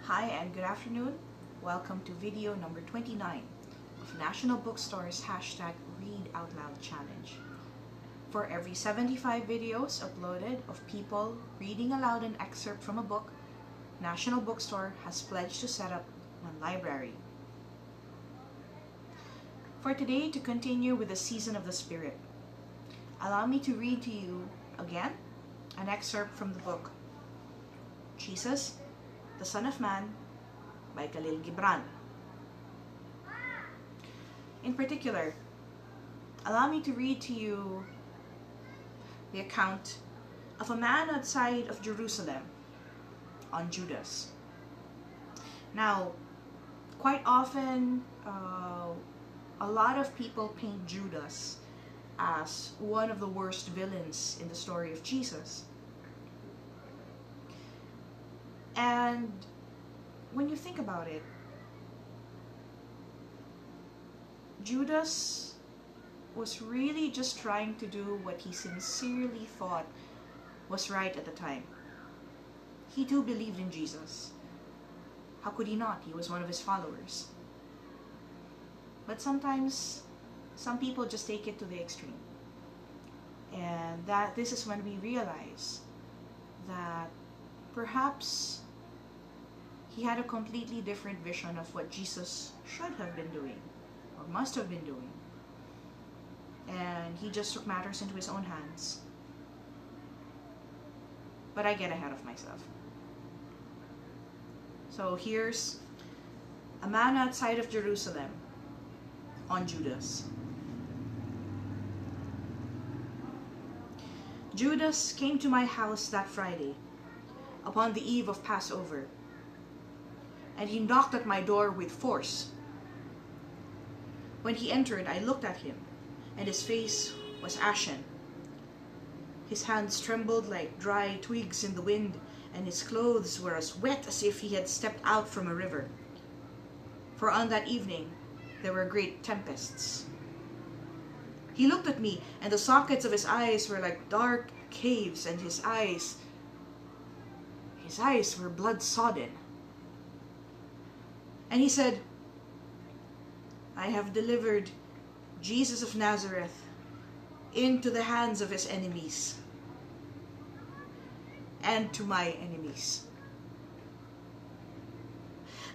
Hi and good afternoon. Welcome to video number 29 of National Bookstore's #Read Out Loud Challenge. For every 75 videos uploaded of people reading aloud an excerpt from a book, National Bookstore has pledged to set up one library. For today, to continue with the Season of the Spirit, allow me to read to you again an excerpt from the book Jesus, the Son of Man by Khalil Gibran. In particular, allow me to read to you the account of a man outside of Jerusalem on Judas. Now, quite often, a lot of people paint Judas as one of the worst villains in the story of Jesus. And when you think about it, Judas was really just trying to do what he sincerely thought was right at the time. He too believed in Jesus. How could he not? He was one of his followers. But sometimes, some people just take it to the extreme. And this is when we realize that perhaps he had a completely different vision of what Jesus should have been doing, or must have been doing. And he just took matters into his own hands. But I get ahead of myself. So here's a man outside of Jerusalem on Judas. Judas came to my house that Friday, upon the eve of Passover, and he knocked at my door with force. When he entered, I looked at him, and his face was ashen. His hands trembled like dry twigs in the wind, and his clothes were as wet as if he had stepped out from a river. For on that evening there were great tempests. He looked at me, and the sockets of his eyes were like dark caves, and his eyes were blood-sodden. And he said, I have delivered Jesus of Nazareth into the hands of his enemies and to my enemies.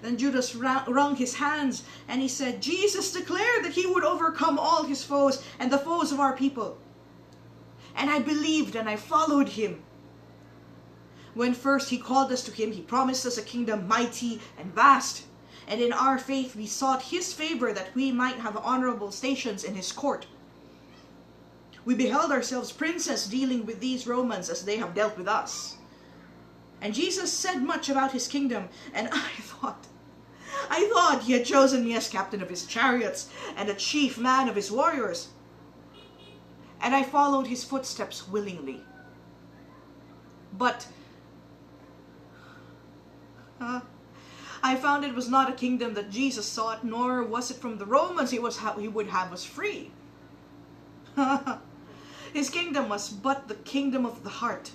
Then Judas wrung his hands, and he said, Jesus declared that he would overcome all his foes and the foes of our people. And I believed and I followed him. When first he called us to him, he promised us a kingdom mighty and vast. And in our faith we sought his favor that we might have honorable stations in his court. We beheld ourselves princes dealing with these Romans as they have dealt with us. And Jesus said much about his kingdom, and I thought he had chosen me as captain of his chariots and a chief man of his warriors. And I followed his footsteps willingly. But I found it was not a kingdom that Jesus sought, nor was it from the Romans he would have us free. His kingdom was but the kingdom of the heart.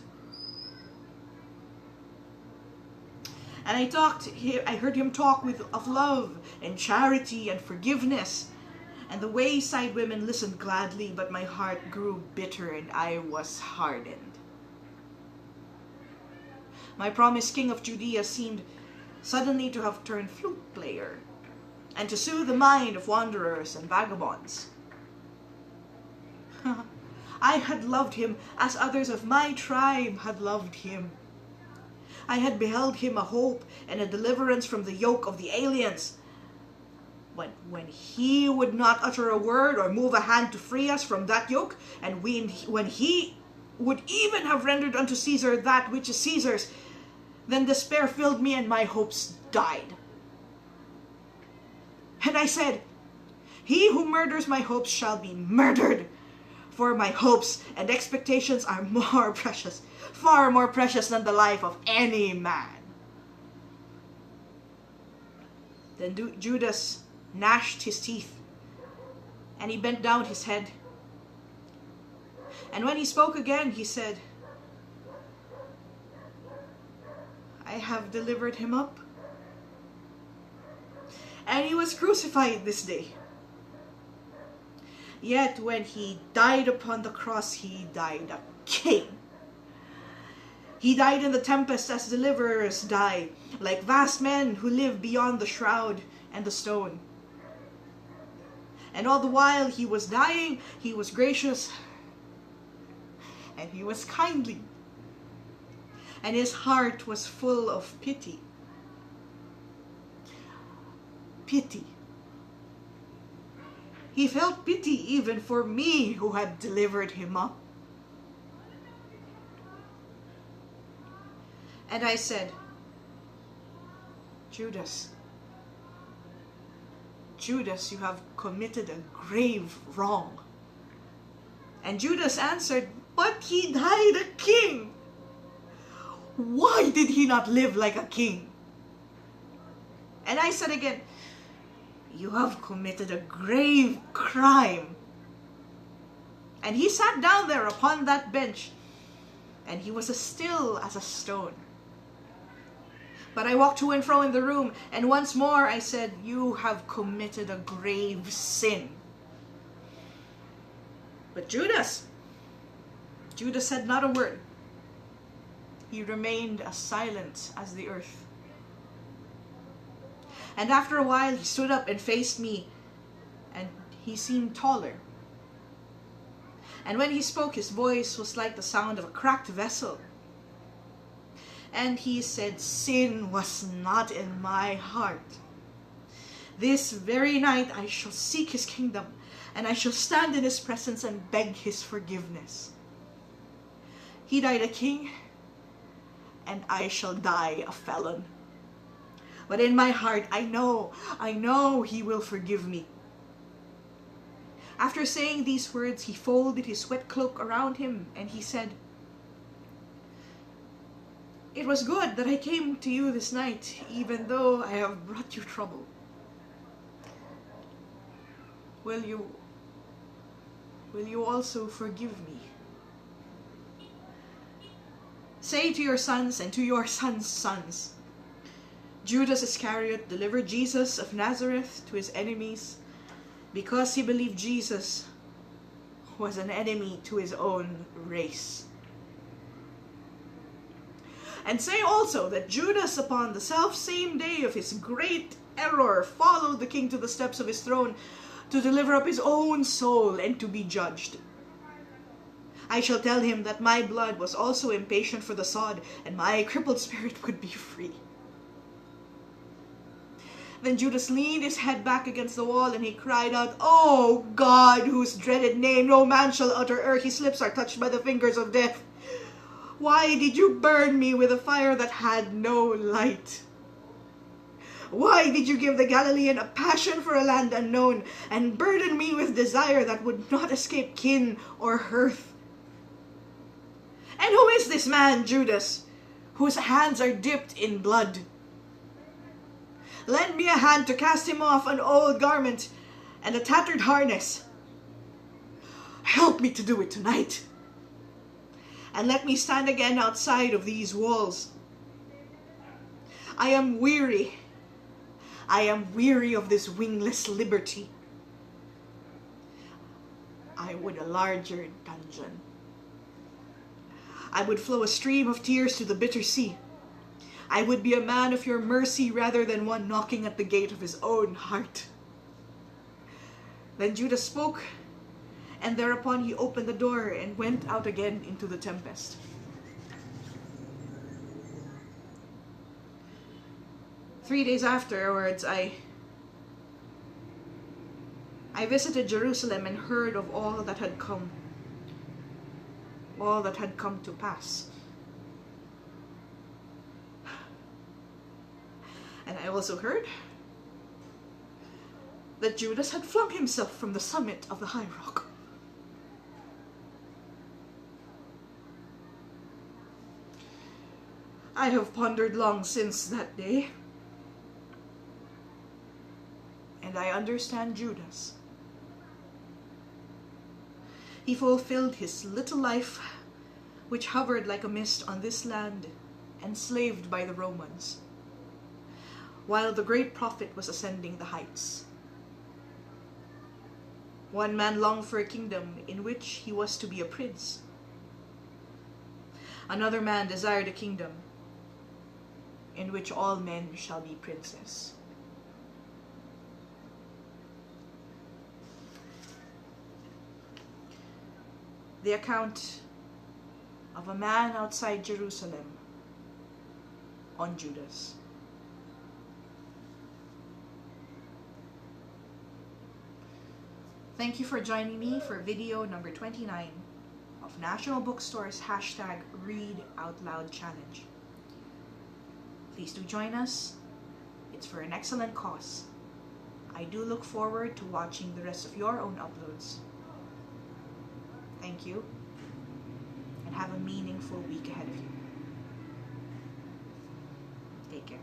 And I heard him talk of love and charity and forgiveness. And the wayside women listened gladly, but my heart grew bitter and I was hardened. My promised king of Judea seemed suddenly to have turned flute player, and to soothe the mind of wanderers and vagabonds. I had loved him as others of my tribe had loved him. I had beheld him a hope and a deliverance from the yoke of the aliens. When he would not utter a word or move a hand to free us from that yoke, and when he would even have rendered unto Caesar that which is Caesar's, then despair filled me and my hopes died. And I said, he who murders my hopes shall be murdered, for my hopes and expectations are more precious, far more precious than the life of any man. Then Judas gnashed his teeth, and he bent down his head. And when he spoke again, he said, I have delivered him up and he was crucified this day. Yet when he died upon the cross, he died a king. He died in the tempest as deliverers die, like vast men who live beyond the shroud and the stone. And all the while he was dying, he was gracious, and he was kindly, and his heart was full of pity. Pity. He felt pity even for me who had delivered him up. And I said, Judas, Judas, you have committed a grave wrong. And Judas answered, but he died a king. Why did he not live like a king? And I said again, you have committed a grave crime. And he sat down there upon that bench, and he was as still as a stone. But I walked to and fro in the room, and once more I said, you have committed a grave sin. But Judas said not a word. He remained as silent as the earth. And after a while he stood up and faced me, and he seemed taller. And when he spoke, his voice was like the sound of a cracked vessel. And he said, sin was not in my heart. This very night I shall seek his kingdom, and I shall stand in his presence and beg his forgiveness. He died a king, and I shall die a felon. But in my heart, I know he will forgive me. After saying these words, he folded his wet cloak around him, and he said, it was good that I came to you this night, even though I have brought you trouble. Will you also forgive me? Say to your sons and to your sons' sons, Judas Iscariot delivered Jesus of Nazareth to his enemies because he believed Jesus was an enemy to his own race. And say also that Judas, upon the self-same day of his great error, followed the king to the steps of his throne to deliver up his own soul and to be judged. I shall tell him that my blood was also impatient for the sod, and my crippled spirit would be free. Then Judas leaned his head back against the wall, and he cried out, O God, whose dreaded name no man shall utter ere his lips are touched by the fingers of death. Why did you burn me with a fire that had no light? Why did you give the Galilean a passion for a land unknown, and burden me with desire that would not escape kin or hearth? And who is this man, Judas, whose hands are dipped in blood? Lend me a hand to cast him off an old garment and a tattered harness. Help me to do it tonight. And let me stand again outside of these walls. I am weary. I am weary of this wingless liberty. I would a larger dungeon. I would flow a stream of tears to the bitter sea. I would be a man of your mercy rather than one knocking at the gate of his own heart. Then Judas spoke, and thereupon he opened the door and went out again into the tempest. Three days afterwards, I visited Jerusalem and heard of all that had come to pass. And I also heard that Judas had flung himself from the summit of the high rock. I have pondered long since that day, and I understand Judas. He fulfilled his little life, which hovered like a mist on this land, enslaved by the Romans. while the great prophet was ascending the heights. One man longed for a kingdom in which he was to be a prince. Another man desired a kingdom in which all men shall be princes. The account of a man outside Jerusalem on Judas. Thank you for joining me for video number 29 of National Bookstore's #Read Out Loud Challenge. Please do join us. It's for an excellent cause. I do look forward to watching the rest of your own uploads. Thank you, and have a meaningful week ahead of you. Take care.